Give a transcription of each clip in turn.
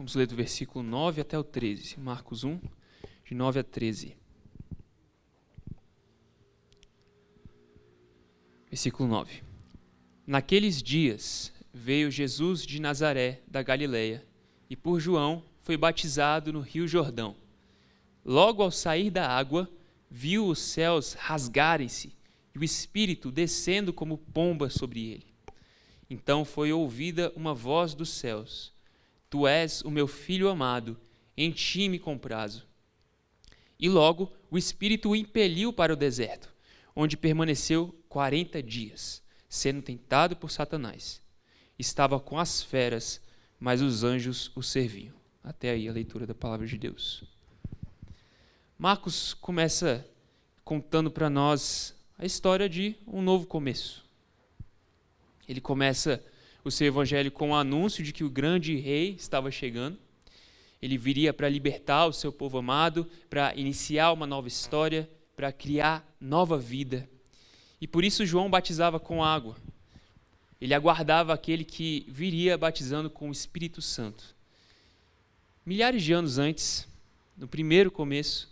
Vamos ler do versículo 9 até o 13. Marcos 1, de 9 a 13. Versículo 9. Naqueles dias veio Jesus de Nazaré, da Galileia, e por João foi batizado no rio Jordão. Logo ao sair da água, viu os céus rasgarem-se e o Espírito descendo como pomba sobre ele. Então foi ouvida uma voz dos céus: Tu és o meu Filho amado, em ti me comprazo. E logo o Espírito o impeliu para o deserto, onde permaneceu 40 dias, sendo tentado por Satanás. Estava com as feras, mas os anjos o serviam. Até aí a leitura da palavra de Deus. Marcos começa contando para nós a história de um novo começo. Ele começa o seu evangelho com o anúncio de que o grande rei estava chegando. Ele viria para libertar o seu povo amado, para iniciar uma nova história, para criar nova vida. E por isso João batizava com água. Ele aguardava aquele que viria batizando com o Espírito Santo. Milhares de anos antes, no primeiro começo,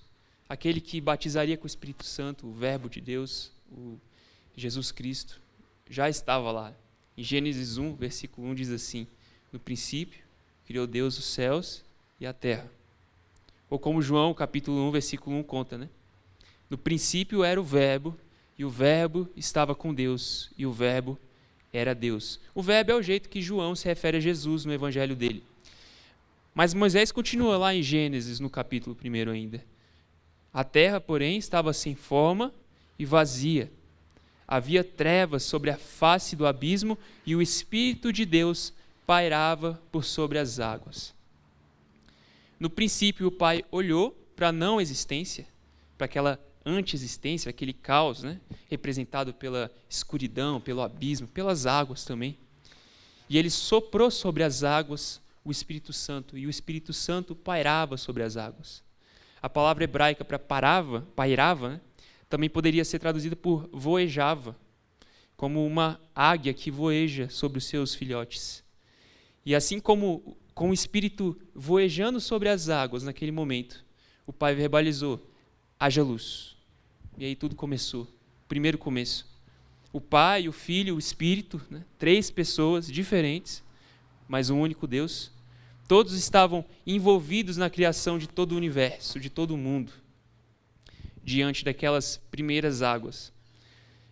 aquele que batizaria com o Espírito Santo, o Verbo de Deus, o Jesus Cristo, já estava lá. Em Gênesis 1, versículo 1 diz assim: No princípio, criou Deus os céus e a terra. Ou como João, capítulo 1, versículo 1 conta, né? No princípio era o Verbo, e o Verbo estava com Deus, e o Verbo era Deus. O Verbo é o jeito que João se refere a Jesus no evangelho dele. Mas Moisés continua lá em Gênesis, no capítulo 1 ainda. A terra, porém, estava sem forma e vazia. Havia trevas sobre a face do abismo e o Espírito de Deus pairava por sobre as águas. No princípio, o Pai olhou para a não existência, para aquela anti-existência, aquele caos, né, representado pela escuridão, pelo abismo, pelas águas também. E ele soprou sobre as águas o Espírito Santo, e o Espírito Santo pairava sobre as águas. A palavra hebraica para pairava, né, também poderia ser traduzida por voejava, como uma águia que voeja sobre os seus filhotes. E assim como com o Espírito voejando sobre as águas naquele momento, o Pai verbalizou: haja luz. E aí tudo começou, primeiro começo. O Pai, o Filho, o Espírito, né, 3 pessoas diferentes, mas um único Deus. Todos estavam envolvidos na criação de todo o universo, de todo o mundo, diante daquelas primeiras águas.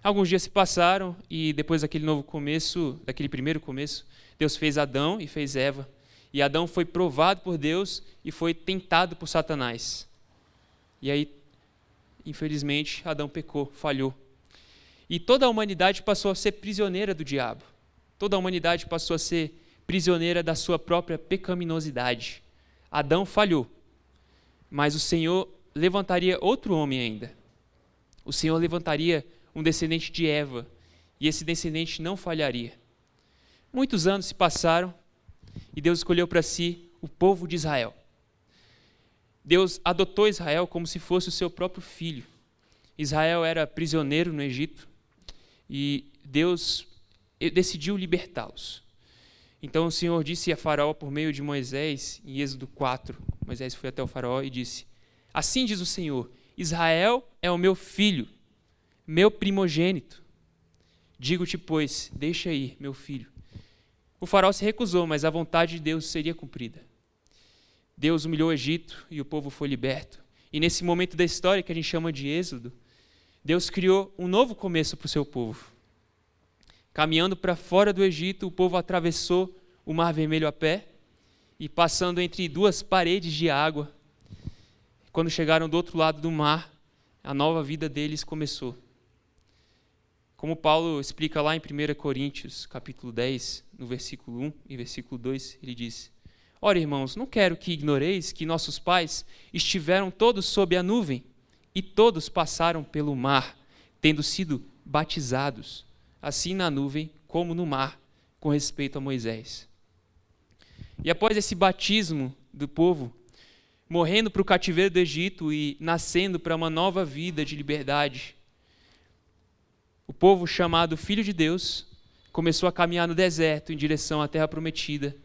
Alguns dias se passaram e depois daquele primeiro começo, Deus fez Adão e fez Eva. E Adão foi provado por Deus e foi tentado por Satanás. E aí, infelizmente, Adão pecou, falhou. E toda a humanidade passou a ser prisioneira do diabo. Toda a humanidade passou a ser prisioneira da sua própria pecaminosidade. Adão falhou, mas o Senhor levantaria outro homem ainda. O Senhor levantaria um descendente de Eva, e esse descendente não falharia. Muitos anos se passaram, e Deus escolheu para si o povo de Israel. Deus adotou Israel como se fosse o seu próprio filho. Israel era prisioneiro no Egito, e Deus decidiu libertá-los. Então o Senhor disse a Faraó por meio de Moisés, em Êxodo 4, Moisés foi até o Faraó e disse: Assim diz o Senhor, Israel é o meu filho, meu primogênito. Digo-te, pois, deixa ir, meu filho. O Faraó se recusou, mas a vontade de Deus seria cumprida. Deus humilhou o Egito e o povo foi liberto. E nesse momento da história que a gente chama de Êxodo, Deus criou um novo começo para o seu povo. Caminhando para fora do Egito, o povo atravessou o Mar Vermelho a pé e passando entre 2 paredes de água. Quando chegaram do outro lado do mar, a nova vida deles começou. Como Paulo explica lá em 1 Coríntios, capítulo 10, no versículo 1 e versículo 2, ele diz: Ora, irmãos, não quero que ignoreis que nossos pais estiveram todos sob a nuvem e todos passaram pelo mar, tendo sido batizados, assim na nuvem como no mar, com respeito a Moisés. E após esse batismo do povo, morrendo para o cativeiro do Egito e nascendo para uma nova vida de liberdade, o povo chamado Filho de Deus começou a caminhar no deserto em direção à Terra Prometida.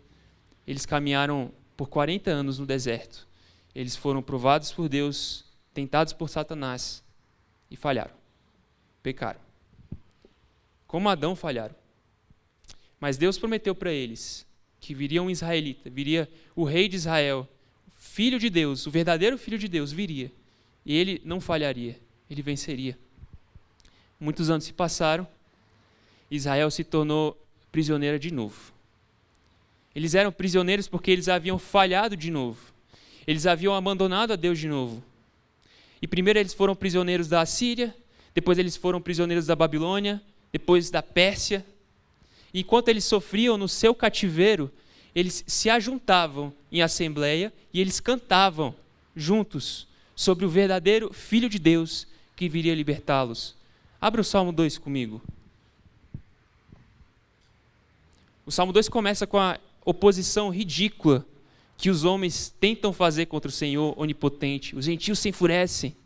Eles caminharam por 40 anos no deserto. Eles foram provados por Deus, tentados por Satanás e falharam. Pecaram. Como Adão falharam. Mas Deus prometeu para eles que viria um israelita, viria o rei de Israel, filho de Deus, o verdadeiro filho de Deus viria. E ele não falharia, ele venceria. Muitos anos se passaram, Israel se tornou prisioneira de novo. Eles eram prisioneiros porque eles haviam falhado de novo. Eles haviam abandonado a Deus de novo. E primeiro eles foram prisioneiros da Assíria, depois eles foram prisioneiros da Babilônia, depois da Pérsia. E enquanto eles sofriam no seu cativeiro, eles se ajuntavam em assembleia e eles cantavam juntos sobre o verdadeiro Filho de Deus que viria libertá-los. Abra o Salmo 2 comigo. O Salmo 2 começa com a oposição ridícula que os homens tentam fazer contra o Senhor onipotente. Os gentios se enfurecem,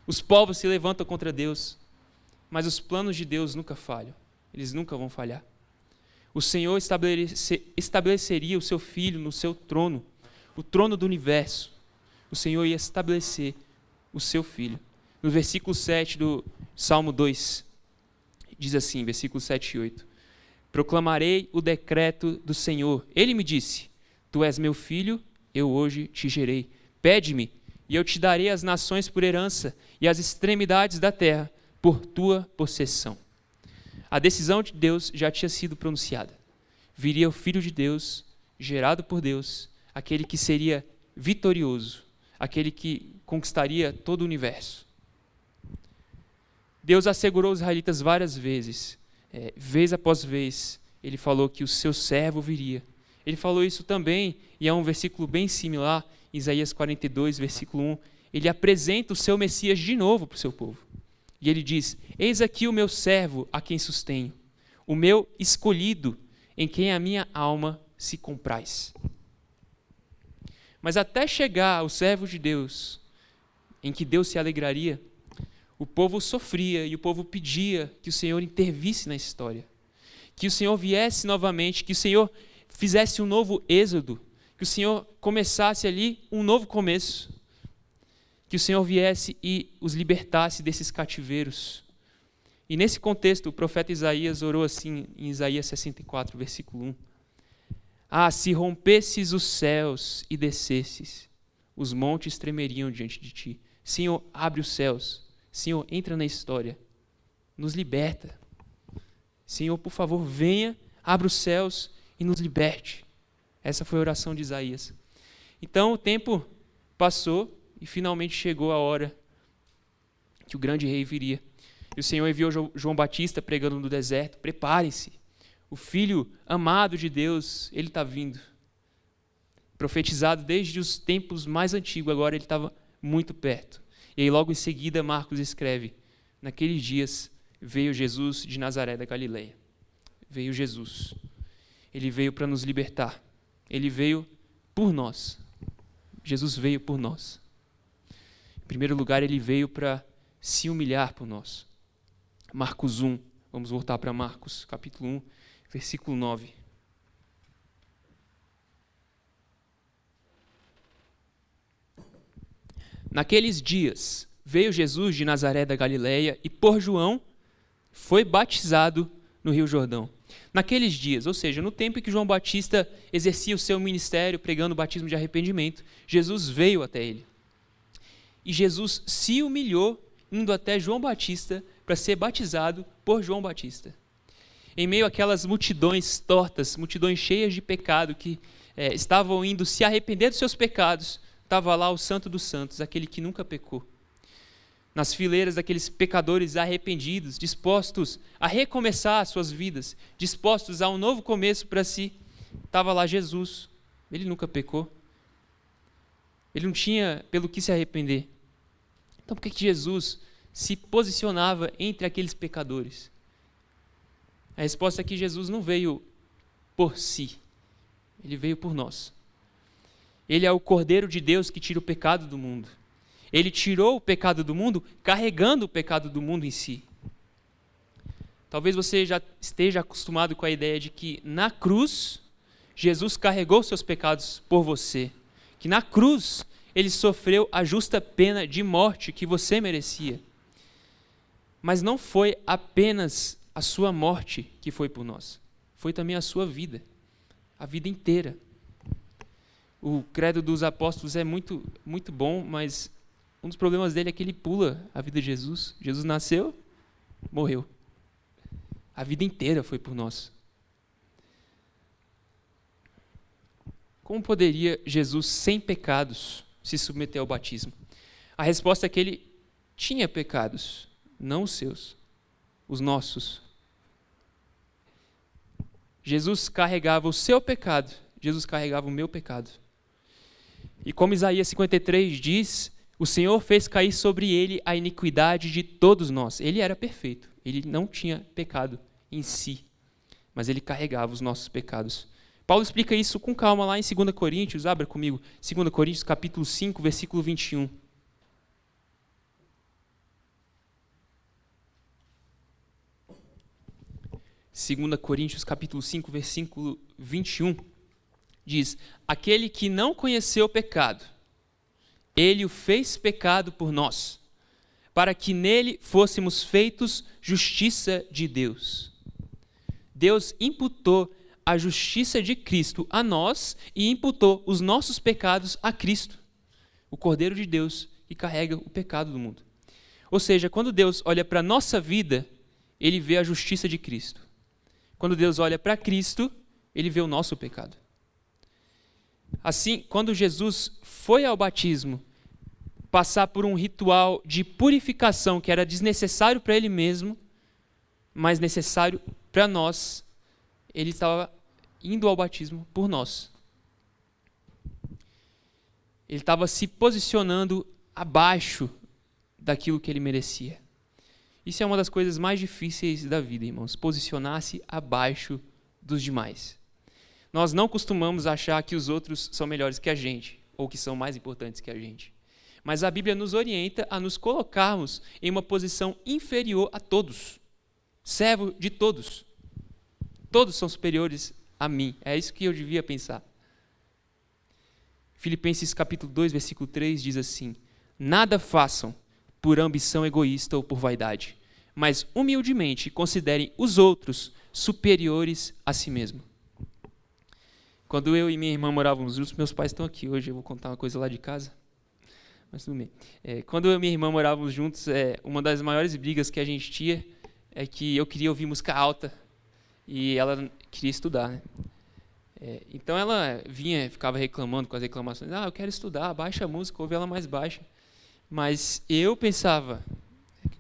os povos se levantam contra Deus, mas os planos de Deus nunca falham, eles nunca vão falhar. O Senhor estabeleceria o seu Filho no seu trono, o trono do universo. O Senhor ia estabelecer o seu Filho. No versículo 7 do Salmo 2, diz assim, versículos 7 e 8. Proclamarei o decreto do Senhor. Ele me disse, tu és meu filho, eu hoje te gerei. Pede-me, e eu te darei as nações por herança, e as extremidades da terra por tua possessão. A decisão de Deus já tinha sido pronunciada. Viria o Filho de Deus, gerado por Deus, aquele que seria vitorioso, aquele que conquistaria todo o universo. Deus assegurou os israelitas várias vezes, vez após vez, ele falou que o seu servo viria. Ele falou isso também, e é um versículo bem similar, Isaías 42, versículo 1. Ele apresenta o seu Messias de novo para o seu povo. E ele diz, eis aqui o meu servo a quem sustenho, o meu escolhido, em quem a minha alma se compraz. Mas até chegar ao servo de Deus, em que Deus se alegraria, o povo sofria e o povo pedia que o Senhor intervisse na história, que o Senhor viesse novamente, que o Senhor fizesse um novo êxodo, que o Senhor começasse ali um novo começo, que o Senhor viesse e os libertasse desses cativeiros. E nesse contexto, o profeta Isaías orou assim, em Isaías 64, versículo 1. Ah, se rompesses os céus e descesses, os montes tremeriam diante de ti. Senhor, abre os céus. Senhor, entra na história. Nos liberta. Senhor, por favor, venha, abra os céus e nos liberte. Essa foi a oração de Isaías. Então, o tempo passou e finalmente chegou a hora que o grande rei viria. E o Senhor enviou João Batista pregando no deserto. Preparem-se. O Filho amado de Deus, ele está vindo. Profetizado desde os tempos mais antigos, agora ele estava muito perto. E aí logo em seguida Marcos escreve, naqueles dias veio Jesus de Nazaré da Galileia. Veio Jesus. Ele veio para nos libertar. Ele veio por nós. Jesus veio por nós. Em primeiro lugar, ele veio para se humilhar por nós. Marcos 1, vamos voltar para Marcos, capítulo 1, versículo 9. Naqueles dias, veio Jesus de Nazaré da Galileia e por João foi batizado no Rio Jordão. Naqueles dias, ou seja, no tempo em que João Batista exercia o seu ministério pregando o batismo de arrependimento, Jesus veio até ele. E Jesus se humilhou indo até João Batista para ser batizado por João Batista. Em meio àquelas multidões tortas, multidões cheias de pecado que estavam indo se arrepender dos seus pecados, estava lá o Santo dos Santos, aquele que nunca pecou. Nas fileiras daqueles pecadores arrependidos, dispostos a recomeçar suas vidas, dispostos a um novo começo para si, estava lá Jesus. Ele nunca pecou. Ele não tinha pelo que se arrepender. Então por que Jesus se posicionava entre aqueles pecadores? A resposta é que Jesus não veio por si, ele veio por nós. Ele é o Cordeiro de Deus que tira o pecado do mundo. Ele tirou o pecado do mundo, carregando o pecado do mundo em si. Talvez você já esteja acostumado com a ideia de que na cruz, Jesus carregou seus pecados por você. que na cruz ele sofreu a justa pena de morte que você merecia. Mas não foi apenas a sua morte que foi por nós, foi também a sua vida, a vida inteira. O credo dos apóstolos é muito, muito bom, mas um dos problemas dele é que ele pula a vida de Jesus. Jesus nasceu, morreu. A vida inteira foi por nós. Como poderia Jesus, sem pecados, se submeter ao batismo? A resposta é que ele tinha pecados, não os seus, os nossos. Jesus carregava o seu pecado, Jesus carregava o meu pecado. E como Isaías 53 diz, o Senhor fez cair sobre ele a iniquidade de todos nós. Ele era perfeito, ele não tinha pecado em si, mas ele carregava os nossos pecados. Paulo explica isso com calma lá em 2 Coríntios, abra comigo, 2 Coríntios capítulo 5, versículo 21. Segunda Coríntios capítulo 5, versículo 21, diz: aquele que não conheceu o pecado, ele o fez pecado por nós, para que nele fôssemos feitos justiça de Deus. Deus imputou a justiça de Cristo a nós e imputou os nossos pecados a Cristo, o Cordeiro de Deus que carrega o pecado do mundo. Ou seja, quando Deus olha para a nossa vida, ele vê a justiça de Cristo. Quando Deus olha para Cristo, ele vê o nosso pecado. Assim, quando Jesus foi ao batismo, passar por um ritual de purificação que era desnecessário para ele mesmo, mas necessário para nós, ele estava indo ao batismo por nós. Ele estava se posicionando abaixo daquilo que ele merecia. Isso é uma das coisas mais difíceis da vida, irmãos, posicionar-se abaixo dos demais. Nós não costumamos achar que os outros são melhores que a gente, ou que são mais importantes que a gente. Mas a Bíblia nos orienta a nos colocarmos em uma posição inferior a todos, servo de todos. Todos são superiores a mim. É isso que eu devia pensar. Filipenses capítulo 2, versículo 3 diz assim: nada façam por ambição egoísta ou por vaidade, mas humildemente considerem os outros superiores a si mesmo. Quando eu e minha irmã morávamos juntos, meus pais estão aqui hoje, eu vou contar uma coisa lá de casa, mas tudo bem. Quando eu e minha irmã morávamos juntos, uma das maiores brigas que a gente tinha é que eu queria ouvir música alta e ela queria estudar, né? Então ela vinha, ficava reclamando com as reclamações, eu quero estudar, baixa a música, ouve ela mais baixa. Mas eu pensava,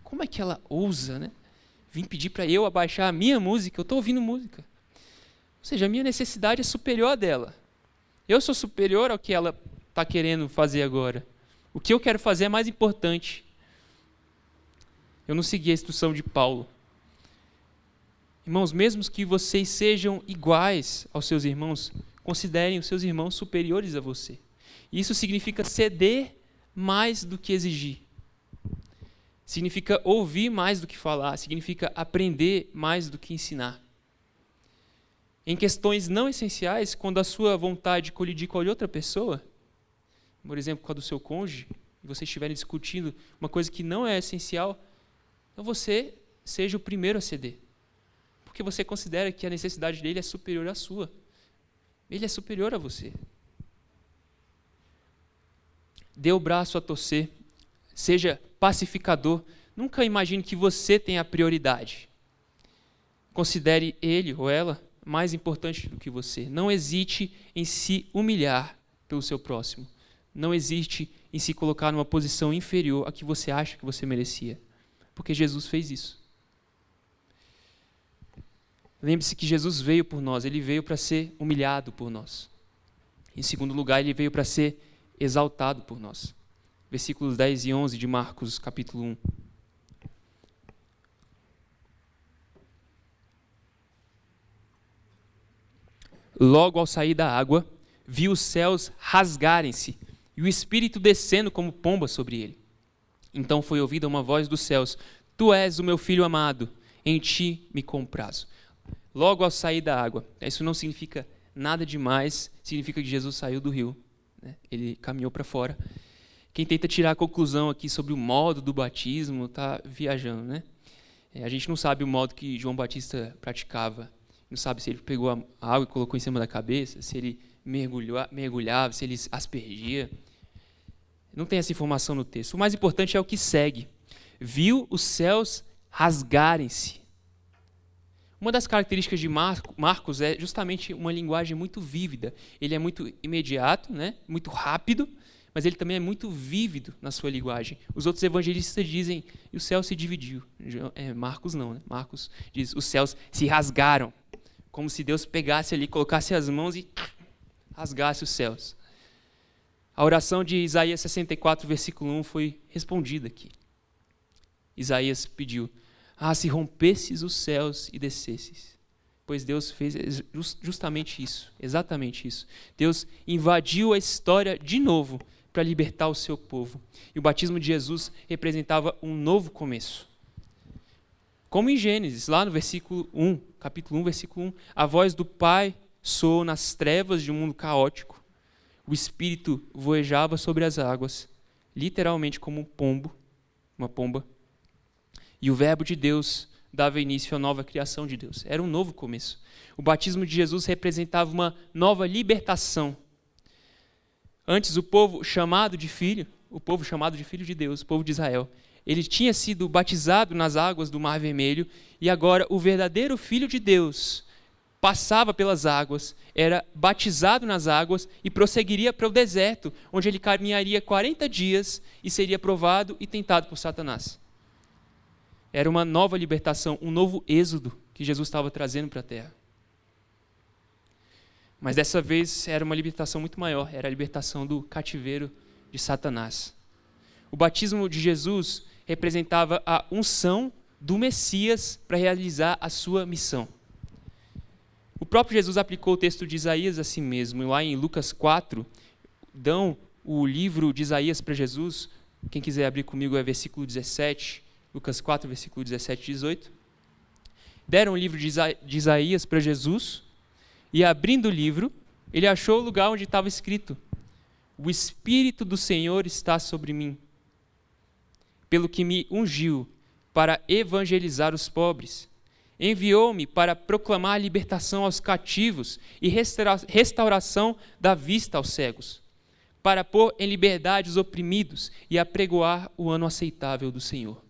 como é que ela ousa, né? Vir pedir para eu abaixar a minha música, eu estou ouvindo música. Ou seja, a minha necessidade é superior à dela. Eu sou superior ao que ela está querendo fazer agora. O que eu quero fazer é mais importante. Eu não segui a instrução de Paulo. Irmãos, mesmo que vocês sejam iguais aos seus irmãos, considerem os seus irmãos superiores a você. Isso significa ceder mais do que exigir. Significa ouvir mais do que falar, significa aprender mais do que ensinar. Em questões não essenciais, quando a sua vontade colidir com a de outra pessoa, por exemplo, com a do seu cônjuge, e vocês estiverem discutindo uma coisa que não é essencial, então você seja o primeiro a ceder. Porque você considera que a necessidade dele é superior à sua. Ele é superior a você. Dê o braço a torcer, seja pacificador, nunca imagine que você tem a prioridade. Considere ele ou ela mais importante do que você. Não hesite em se humilhar pelo seu próximo. Não hesite em se colocar numa posição inferior a que você acha que você merecia. Porque Jesus fez isso. Lembre-se que Jesus veio por nós, ele veio para ser humilhado por nós. Em segundo lugar, ele veio para ser exaltado por nós. Versículos 10 e 11 de Marcos, capítulo 1. Logo ao sair da água, viu os céus rasgarem-se e o Espírito descendo como pomba sobre ele. Então foi ouvida uma voz dos céus: Tu és o meu filho amado, em ti me comprazo. Logo ao sair da água. Isso não significa nada demais, significa que Jesus saiu do rio. né? Ele caminhou para fora. Quem tenta tirar a conclusão aqui sobre o modo do batismo está viajando, né? A gente não sabe o modo que João Batista praticava. Não sabe se ele pegou a água e colocou em cima da cabeça, se ele mergulhava, se ele aspergia. Não tem essa informação no texto. O mais importante é o que segue. Viu os céus rasgarem-se. Uma das características de Marcos é justamente uma linguagem muito vívida. Ele é muito imediato, né? Muito rápido, mas ele também é muito vívido na sua linguagem. Os outros evangelistas dizem, e o céu se dividiu. Marcos não, né? Marcos diz, os céus se rasgaram. Como se Deus pegasse ali, colocasse as mãos e rasgasse os céus. A oração de Isaías 64, versículo 1 foi respondida aqui. Isaías pediu, se rompesses os céus e descesses. Pois Deus fez justamente isso, exatamente isso. Deus invadiu a história de novo para libertar o seu povo. E o batismo de Jesus representava um novo começo. Como em Gênesis, lá no versículo 1, capítulo 1, versículo 1, a voz do Pai soou nas trevas de um mundo caótico. O Espírito voejava sobre as águas, literalmente como um pombo, uma pomba. E o Verbo de Deus dava início à nova criação de Deus. Era um novo começo. O batismo de Jesus representava uma nova libertação. Antes, o povo chamado de filho de Deus, o povo de Israel, ele tinha sido batizado nas águas do Mar Vermelho e agora o verdadeiro Filho de Deus passava pelas águas, era batizado nas águas e prosseguiria para o deserto, onde ele caminharia 40 dias e seria provado e tentado por Satanás. Era uma nova libertação, um novo êxodo que Jesus estava trazendo para a terra. Mas dessa vez era uma libertação muito maior, era a libertação do cativeiro de Satanás. O batismo de Jesus representava a unção do Messias para realizar a sua missão. O próprio Jesus aplicou o texto de Isaías a si mesmo. Lá em Lucas 4, dão o livro de Isaías para Jesus. Quem quiser abrir comigo é versículo 17, Lucas 4, versículo 17 e 18. Deram o livro de Isaías para Jesus e, abrindo o livro, ele achou o lugar onde estava escrito: o Espírito do Senhor está sobre mim, pelo que me ungiu para evangelizar os pobres. Enviou-me para proclamar libertação aos cativos e restauração da vista aos cegos, para pôr em liberdade os oprimidos e apregoar o ano aceitável do Senhor.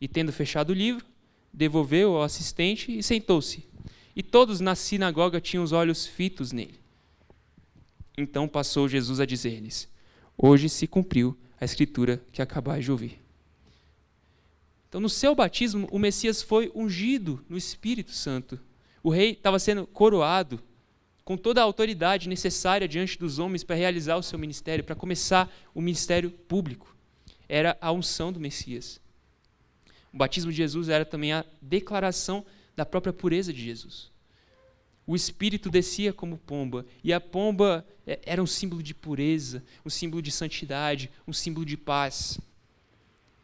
E tendo fechado o livro, devolveu ao assistente e sentou-se. E todos na sinagoga tinham os olhos fitos nele. Então passou Jesus a dizer-lhes: hoje se cumpriu a escritura que acabais de ouvir. Então, no seu batismo, o Messias foi ungido no Espírito Santo. O rei estava sendo coroado com toda a autoridade necessária diante dos homens para realizar o seu ministério, para começar o ministério público. Era a unção do Messias. O batismo de Jesus era também a declaração da própria pureza de Jesus. O Espírito descia como pomba, e a pomba era um símbolo de pureza, um símbolo de santidade, um símbolo de paz.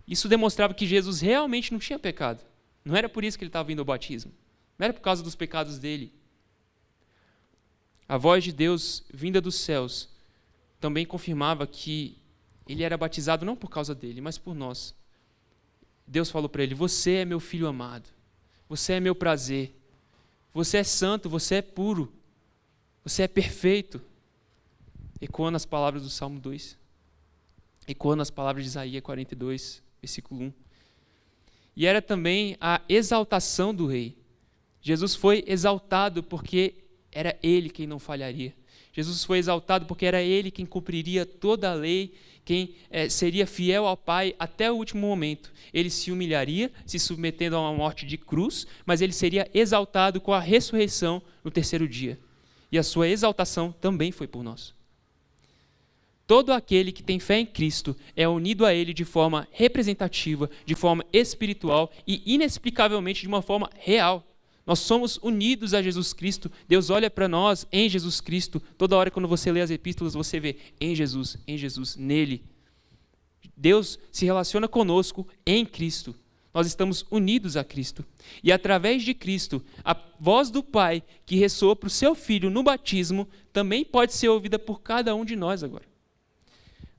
Isso demonstrava que Jesus realmente não tinha pecado. Não era por isso que ele estava vindo ao batismo. Não era por causa dos pecados dele. A voz de Deus, vinda dos céus, também confirmava que ele era batizado não por causa dele, mas por nós. Deus falou para ele: você é meu filho amado, você é meu prazer, você é santo, você é puro, você é perfeito. Ecoando as palavras do Salmo 2, ecoando as palavras de Isaías 42, versículo 1. E era também a exaltação do rei. Jesus foi exaltado porque era ele quem não falharia. Jesus foi exaltado porque era ele quem cumpriria toda a lei, quem seria fiel ao Pai até o último momento. Ele se humilharia, se submetendo a uma morte de cruz, mas ele seria exaltado com a ressurreição no terceiro dia. E a sua exaltação também foi por nós. Todo aquele que tem fé em Cristo é unido a Ele de forma representativa, de forma espiritual e inexplicavelmente de uma forma real. Nós somos unidos a Jesus Cristo. Deus olha para nós em Jesus Cristo. Toda hora quando você lê as epístolas, você vê em Jesus, nele. Deus se relaciona conosco em Cristo. Nós estamos unidos a Cristo. E através de Cristo, a voz do Pai que ressoou para o seu Filho no batismo também pode ser ouvida por cada um de nós agora.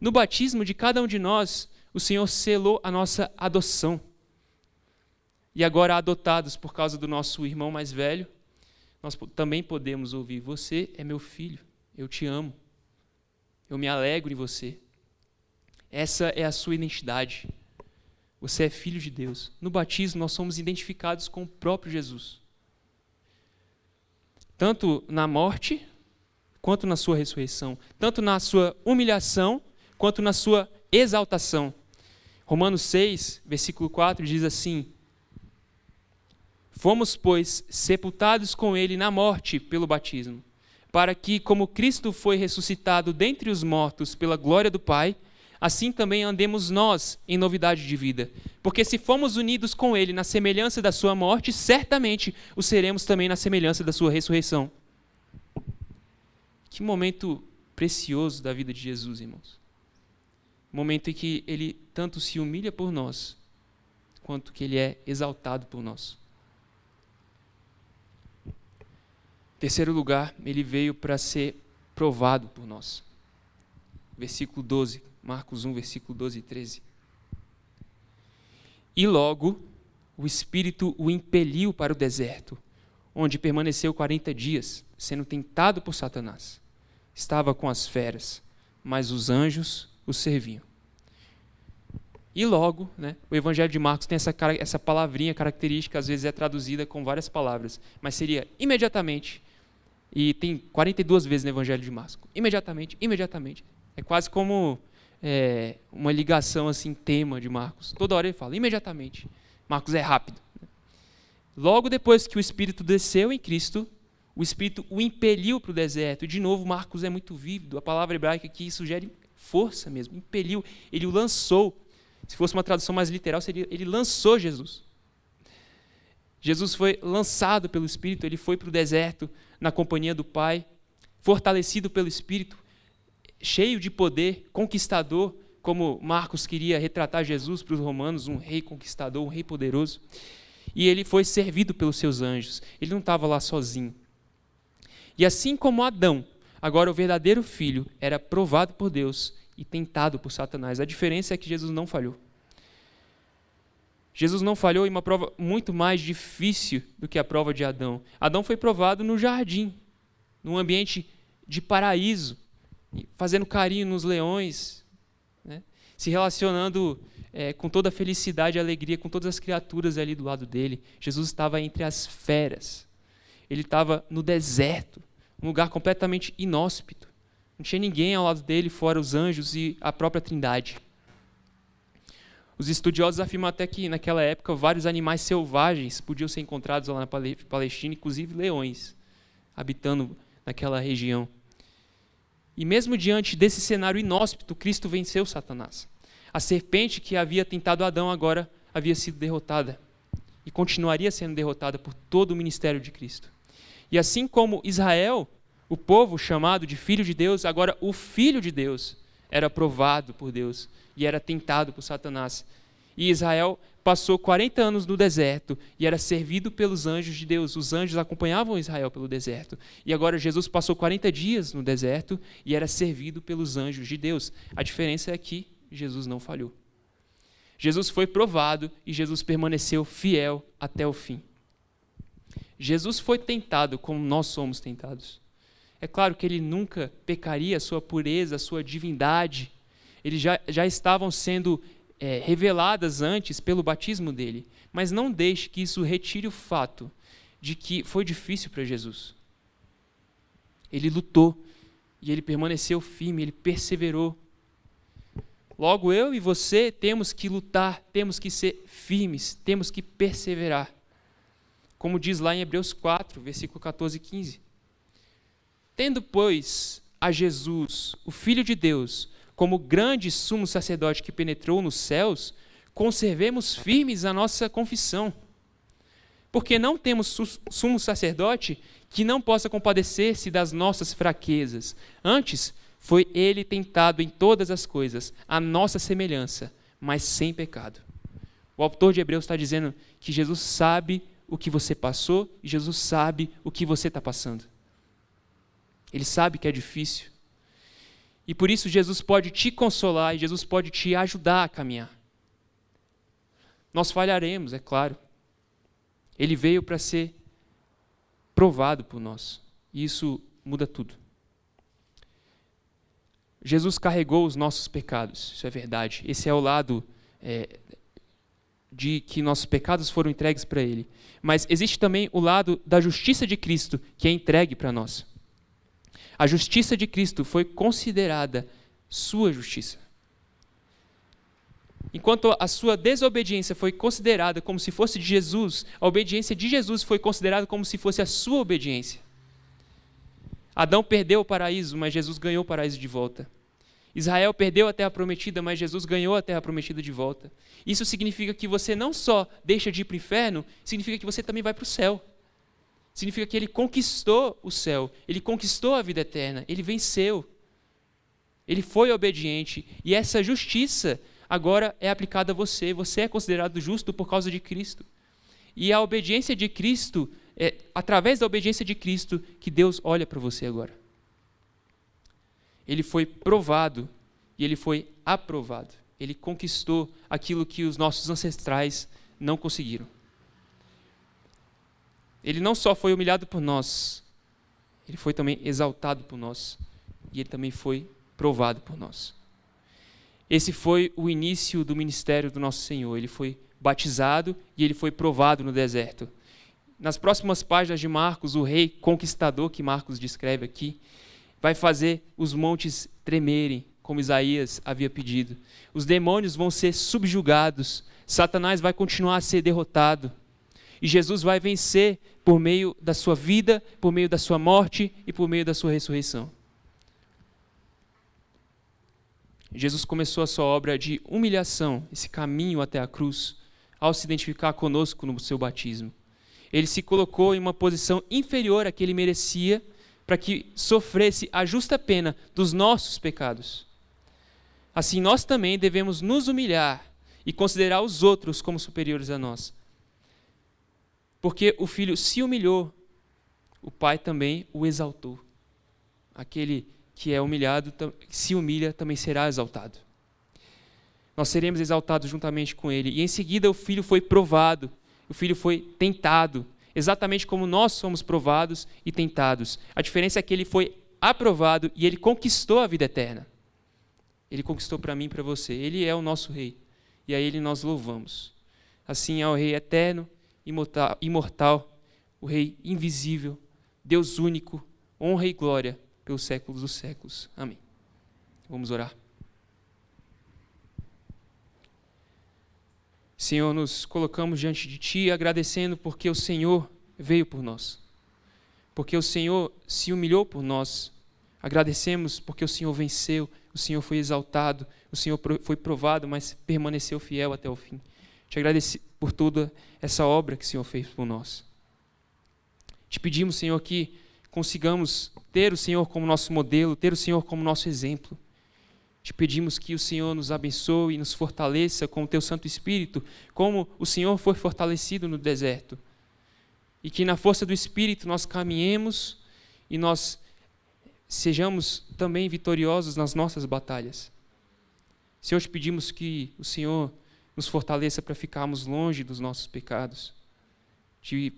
No batismo de cada um de nós, o Senhor selou a nossa adoção. E agora, adotados por causa do nosso irmão mais velho, nós também podemos ouvir: você é meu filho, eu te amo, eu me alegro em você. Essa é a sua identidade. Você é filho de Deus. No batismo, nós somos identificados com o próprio Jesus. Tanto na morte, quanto na sua ressurreição. Tanto na sua humilhação, quanto na sua exaltação. Romanos 6, versículo 4, diz assim: fomos, pois, sepultados com ele na morte pelo batismo, para que, como Cristo foi ressuscitado dentre os mortos pela glória do Pai, assim também andemos nós em novidade de vida. Porque se fomos unidos com ele na semelhança da sua morte, certamente o seremos também na semelhança da sua ressurreição. Que momento precioso da vida de Jesus, irmãos. Momento em que ele tanto se humilha por nós, quanto que ele é exaltado por nós. Em terceiro lugar, ele veio para ser provado por nós. Versículo 12, Marcos 1, versículo 12 e 13. E logo o Espírito o impeliu para o deserto, onde permaneceu 40 dias, sendo tentado por Satanás. Estava com as feras, mas os anjos o serviam. E logo, o Evangelho de Marcos tem essa palavrinha característica, às vezes é traduzida com várias palavras, mas seria imediatamente, e tem 42 vezes no Evangelho de Marcos. Imediatamente, imediatamente. É quase como uma ligação, assim, tema de Marcos. Toda hora ele fala, imediatamente. Marcos é rápido. Logo depois que o Espírito desceu em Cristo, o Espírito o impeliu para o deserto. E, de novo, Marcos é muito vívido. A palavra hebraica aqui sugere força mesmo, impeliu. Ele o lançou. Se fosse uma tradução mais literal, seria ele lançou Jesus. Jesus foi lançado pelo Espírito, ele foi para o deserto na companhia do Pai, fortalecido pelo Espírito, cheio de poder, conquistador, como Marcos queria retratar Jesus para os romanos, um rei conquistador, um rei poderoso. E ele foi servido pelos seus anjos. Ele não estava lá sozinho. E assim como Adão, agora o verdadeiro filho, era provado por Deus e tentado por Satanás. A diferença é que Jesus não falhou. Jesus não falhou em uma prova muito mais difícil do que a prova de Adão. Adão foi provado no jardim, num ambiente de paraíso, fazendo carinho nos leões, se relacionando com toda a felicidade e alegria com todas as criaturas ali do lado dele. Jesus estava entre as feras. Ele estava no deserto, um lugar completamente inóspito. Não tinha ninguém ao lado dele, fora os anjos e a própria Trindade. Os estudiosos afirmam até que, naquela época, vários animais selvagens podiam ser encontrados lá na Palestina, inclusive leões, habitando naquela região. E mesmo diante desse cenário inóspito, Cristo venceu Satanás. A serpente que havia tentado Adão agora havia sido derrotada e continuaria sendo derrotada por todo o ministério de Cristo. E assim como Israel, o povo chamado de filho de Deus, agora o Filho de Deus era provado por Deus e era tentado por Satanás. E Israel passou 40 anos no deserto e era servido pelos anjos de Deus. Os anjos acompanhavam Israel pelo deserto. E agora Jesus passou 40 dias no deserto e era servido pelos anjos de Deus. A diferença é que Jesus não falhou. Jesus foi provado e Jesus permaneceu fiel até o fim. Jesus foi tentado como nós somos tentados. É claro que ele nunca pecaria, a sua pureza, a sua divindade. Eles já estavam sendo reveladas antes pelo batismo dele. Mas não deixe que isso retire o fato de que foi difícil para Jesus. Ele lutou e ele permaneceu firme, ele perseverou. Logo, eu e você temos que lutar, temos que ser firmes, temos que perseverar. Como diz lá em Hebreus 4, versículo 14 e 15. Tendo, pois, a Jesus, o Filho de Deus, como grande sumo sacerdote que penetrou nos céus, conservemos firmes a nossa confissão. Porque não temos sumo sacerdote que não possa compadecer-se das nossas fraquezas. Antes, foi ele tentado em todas as coisas, à nossa semelhança, mas sem pecado. O autor de Hebreus está dizendo que Jesus sabe o que você passou e Jesus sabe o que você está passando. Ele sabe que é difícil. E por isso Jesus pode te consolar e Jesus pode te ajudar a caminhar. Nós falharemos, é claro. Ele veio para ser provado por nós. E isso muda tudo. Jesus carregou os nossos pecados, isso é verdade. Esse é o lado de que nossos pecados foram entregues para Ele. Mas existe também o lado da justiça de Cristo, que é entregue para nós. A justiça de Cristo foi considerada sua justiça. Enquanto a sua desobediência foi considerada como se fosse de Jesus, a obediência de Jesus foi considerada como se fosse a sua obediência. Adão perdeu o paraíso, mas Jesus ganhou o paraíso de volta. Israel perdeu a terra prometida, mas Jesus ganhou a terra prometida de volta. Isso significa que você não só deixa de ir para o inferno, significa que você também vai para o céu. Significa que ele conquistou o céu, ele conquistou a vida eterna, ele venceu. Ele foi obediente e essa justiça agora é aplicada a você. Você é considerado justo por causa de Cristo. E a obediência de Cristo, através da obediência de Cristo, que Deus olha para você agora. Ele foi provado e ele foi aprovado. Ele conquistou aquilo que os nossos ancestrais não conseguiram. Ele não só foi humilhado por nós, ele foi também exaltado por nós. E ele também foi provado por nós. Esse foi o início do ministério do nosso Senhor. Ele foi batizado e ele foi provado no deserto. Nas próximas páginas de Marcos, o rei conquistador que Marcos descreve aqui, vai fazer os montes tremerem, como Isaías havia pedido. Os demônios vão ser subjugados, Satanás vai continuar a ser derrotado. E Jesus vai vencer por meio da sua vida, por meio da sua morte e por meio da sua ressurreição. Jesus começou a sua obra de humilhação, esse caminho até a cruz, ao se identificar conosco no seu batismo. Ele se colocou em uma posição inferior à que ele merecia, para que sofresse a justa pena dos nossos pecados. Assim, nós também devemos nos humilhar e considerar os outros como superiores a nós. Porque o Filho se humilhou, o Pai também o exaltou. Aquele que é humilhado, se humilha, também será exaltado. Nós seremos exaltados juntamente com Ele. E em seguida o Filho foi provado, o Filho foi tentado, exatamente como nós somos provados e tentados. A diferença é que Ele foi aprovado e Ele conquistou a vida eterna. Ele conquistou para mim e para você. Ele é o nosso Rei. E a Ele nós louvamos. Assim é o Rei eterno, imortal, o Rei invisível, Deus único, honra e glória pelos séculos dos séculos. Amém. Vamos orar. Senhor, nos colocamos diante de Ti agradecendo porque o Senhor veio por nós. Porque o Senhor se humilhou por nós. Agradecemos porque o Senhor venceu, o Senhor foi exaltado, o Senhor foi provado, mas permaneceu fiel até o fim. Te agradeço por toda essa obra que o Senhor fez por nós. Te pedimos, Senhor, que consigamos ter o Senhor como nosso modelo, ter o Senhor como nosso exemplo. Te pedimos que o Senhor nos abençoe e nos fortaleça com o Teu Santo Espírito, como o Senhor foi fortalecido no deserto. E que na força do Espírito nós caminhemos e nós sejamos também vitoriosos nas nossas batalhas. Senhor, te pedimos que o Senhor nos fortaleça para ficarmos longe dos nossos pecados. Te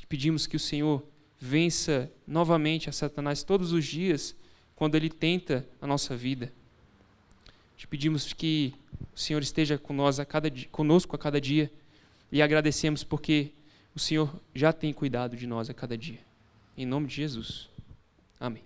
pedimos que o Senhor vença novamente a Satanás todos os dias, quando ele tenta a nossa vida. Te pedimos que o Senhor esteja conosco a cada dia e agradecemos porque o Senhor já tem cuidado de nós a cada dia. Em nome de Jesus. Amém.